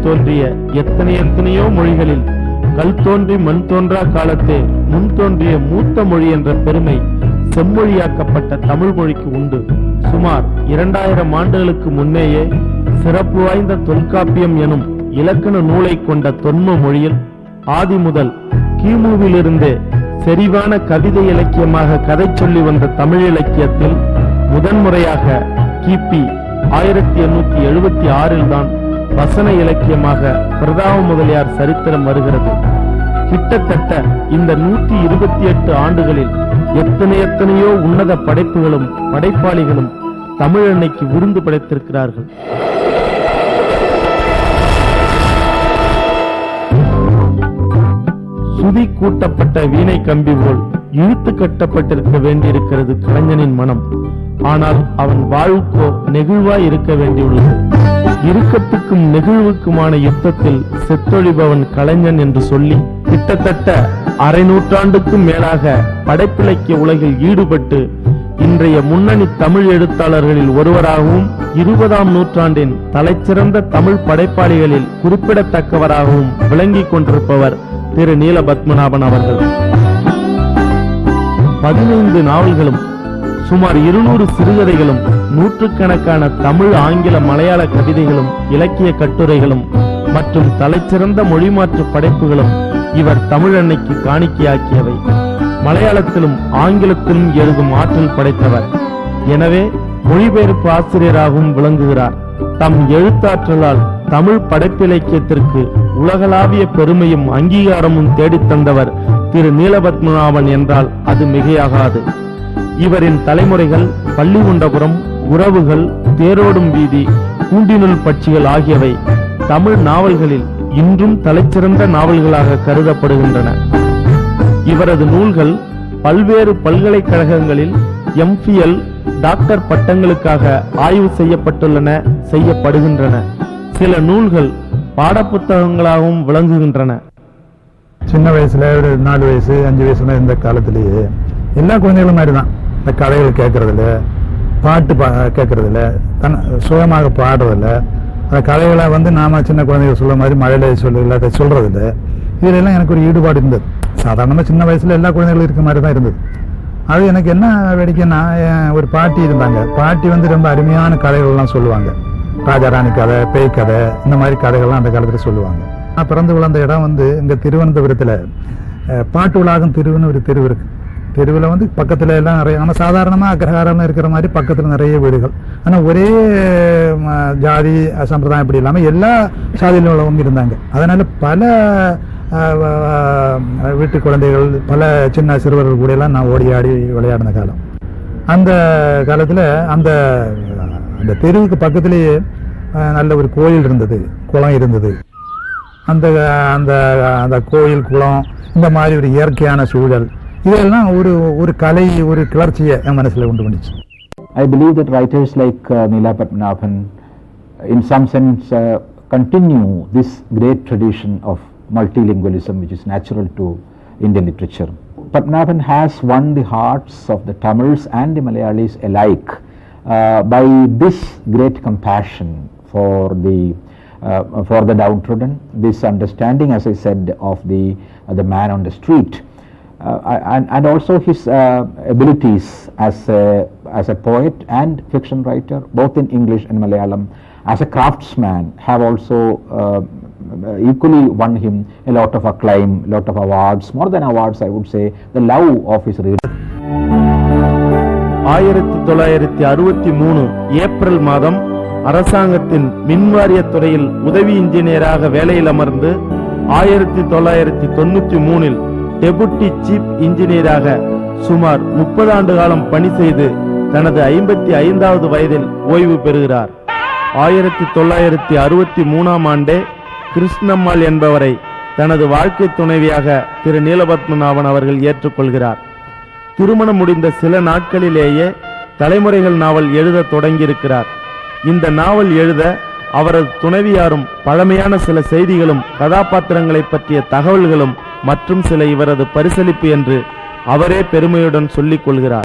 தோன்றிய எத்தனையோ மொழிகளில் கல் தோன்றி மண் தோன்றா காலத்தே முன் தோன்றிய மூத்த மொழி என்ற பெருமை செம்மொழியாக்கப்பட்ட தமிழ் மொழிக்கு உண்டு. சுமார் 2000 ஆண்டுகளுக்கு முன்னேயே சிறப்பு வாய்ந்த தொல்காப்பியம் எனும் இலக்கண நூலை கொண்ட தொன்ம மொழியில் ஆதி முதல் கிமுவிலிருந்தே செறிவான கவிதை இலக்கியமாக கதை சொல்லி வந்த தமிழ் இலக்கியத்தில் முதன்முறையாக கிபி 1876 தான் வசன இலக்கியமாக பிரதாப முதலியார் சரித்திரம் வருகிறது. கிட்டத்தட்ட இந்த 128 ஆண்டுகளில் எத்தனையோ உன்னத படைப்புகளும் படைப்பாளிகளும் தமிழ் அன்னைக்கு விருந்து படைத்திருக்கிறார்கள். சுதி கூட்டப்பட்ட வீணை கம்பி போல் இழுத்து கட்டப்பட்டிருக்க வேண்டியிருக்கிறது கலைஞனின் மனம். ஆனால் அவன் வாழ்வுக்கோ நெகிழ்வாய் இருக்க வேண்டியுள்ளது. இறுக்கத்துக்கும் நெகிழ்வுக்குமான யுத்தத்தில் செத்தொழிபவன் கலைஞன் என்று சொல்லி கிட்டத்தட்ட அரை நூற்றாண்டுக்கும் மேலாக படைப்பிலக்கிய உலகில் ஈடுபட்டு இன்றைய முன்னணி தமிழ் எழுத்தாளர்களில் ஒருவராகவும் 20ஆம் நூற்றாண்டின் தலைச்சிறந்த தமிழ் படைப்பாளிகளில் குறிப்பிடத்தக்கவராகவும் விளங்கிக் கொண்டிருப்பவர் திரு நீல பத்மநாபன் அவர்கள். 15 நாவல்களும் சுமார் 200 சிறுகதைகளும் நூற்றுக்கணக்கான தமிழ் ஆங்கில மலையாள கவிதைகளும் இலக்கிய கட்டுரைகளும் மற்றும் தலைச்சிறந்த மொழிமாற்று படைப்புகளும் இவர் தமிழ் அன்னைக்கு காணிக்கையாக்கியவை. மலையாளத்திலும் ஆங்கிலத்திலும் எழுதும் ஆற்றல் படைத்தவர். எனவே மொழிபெயர்ப்பு ஆசிரியராகவும் விளங்குகிறார். தம் எழுத்தாற்றலால் தமிழ் படைப்பிலக்கியத்திற்கு உலகளாவிய பெருமையும் அங்கீகாரமும் தேடித்தந்தவர் திரு நீலபத்மநாபன் என்றால் அது மிகையாகாது. இவரின் தலைமுறைகள் பள்ளிகுண்டபுரம், உறவுகள், தேரோடும் வீதி, கூண்டினுள் பட்சிகள் ஆகியவை தமிழ் நாவல்களில் இன்றும் தலைச்சிறந்த நாவல்களாக கருதப்படுகின்றன. இவரது நூல்கள் பல்வேறு பல்கலைக்கழகங்களில் MPhil, டாக்டர் பட்டங்களுக்காக ஆய்வு செய்யப்படுகின்றன. சில நூல்கள் பாடப்புத்தகங்களாகவும் விளங்குகின்றன. சின்ன வயசுல ஒரு 4 வயசு 5 வயசுல இந்த காலத்திலேயே எல்லா குழந்தைகளும் மாதிரிதான் இந்த கதைகள் கேட்கறதில்ல, பாட்டு கேட்கறதில்ல, சுயமாக பாடுறதில்ல. அந்த கதைகளை நாம சின்ன குழந்தைகள் சொல்ற மாதிரி மழையில எல்லாத்தையும் சொல்றதில்ல. இதுல எல்லாம் எனக்கு ஒரு ஈடுபாடு இருந்தது. சாதாரணமா சின்ன வயசுல எல்லா குழந்தைகளும் இருக்க மாதிரி தான் இருந்தது. அது எனக்கு என்ன வேடிக்கைன்னா, ஒரு பாட்டி இருந்தாங்க. பாட்டி ரொம்ப அருமையான கதைகள் எல்லாம் சொல்லுவாங்க. ராஜாராணி கதை, பேய் கதை, இந்த மாதிரி கதைகள்லாம் அந்த காலத்துல சொல்லுவாங்க. நான் பிறந்து வளர்ந்த இடம் இங்க திருவனந்தபுரத்துல பாட்டு உலகம் தெருவுன்னு ஒரு தெருவு இருக்கு. தெருவில் பக்கத்துல எல்லாம் நிறைய நம்ம சாதாரணமா அக்ரஹாரம் இருக்கிற மாதிரி பக்கத்துல நிறைய வீடுகள். ஆனா ஒரே ஜாதி சம்பிரதாயம் இப்படி இல்லாம எல்லா சாதியிலும் உள்ளவங்க இருந்தாங்க. அதனால பல வீட்டு குழந்தைகள், பல சின்ன சிறுவர்கள் கூட எல்லாம் நான் ஓடி ஆடி விளையாடின காலம். அந்த காலத்துல அந்த அந்த தெருவுக்கு பக்கத்திலேயே நல்ல ஒரு கோயில் இருந்தது, குளம் இருந்தது. அந்த அந்த அந்த கோயில், குளம், இந்த மாதிரி ஒரு இயற்கையான சூழல், இதெல்லாம் ஒரு கலை, ஒரு கிளர்ச்சியை என் மனசுல உண்டு பண்ணிச்சு. I believe that writers like Neela Padmanabhan in some sense continue this great tradition of multilingualism which is natural to Indian literature. Padmanabhan has won the hearts of the Tamils and the Malayalis alike by this great compassion for the downtrodden, this understanding, as I said, of the man on the street, and also his abilities as a poet and fiction writer, both in English and Malayalam, as a craftsman, have also equally won him a lot of acclaim, a lot of awards, more than awards I would say, the love of his readers. 1963 April மாதம் அரசாங்கத்தின் மின்வாரிய துறையில் உதவி இன்ஜினியராக வேலையில் அமர்ந்து 1993 deputy chief இன்ஜினியராக சுமார் 30 ஆண்டு காலம் பணி செய்து தனது 55வது வயதில் ஓய்வு பெறுகிறார். 1963 ஆண்டே கிருஷ்ணம்மாள் என்பவரை தனது வாழ்க்கை துணைவியாக திரு நீலபத்மநாபன் அவர்கள் ஏற்றுக்கொள்கிறார். திருமணம் முடிந்த சில நாட்களிலேயே தலைமுறைகள் நாவல் எழுத தொடங்கியிருக்கிறார். இந்த நாவல் எழுத அவரது துணைவியாரும் பழமையான சில செய்திகளும் கதாபாத்திரங்களை பற்றிய தகவல்களும் மற்றும் சில இவரது பரிசளிப்பு என்று அவரே பெருமையுடன் சொல்லிக் கொள்கிறார்.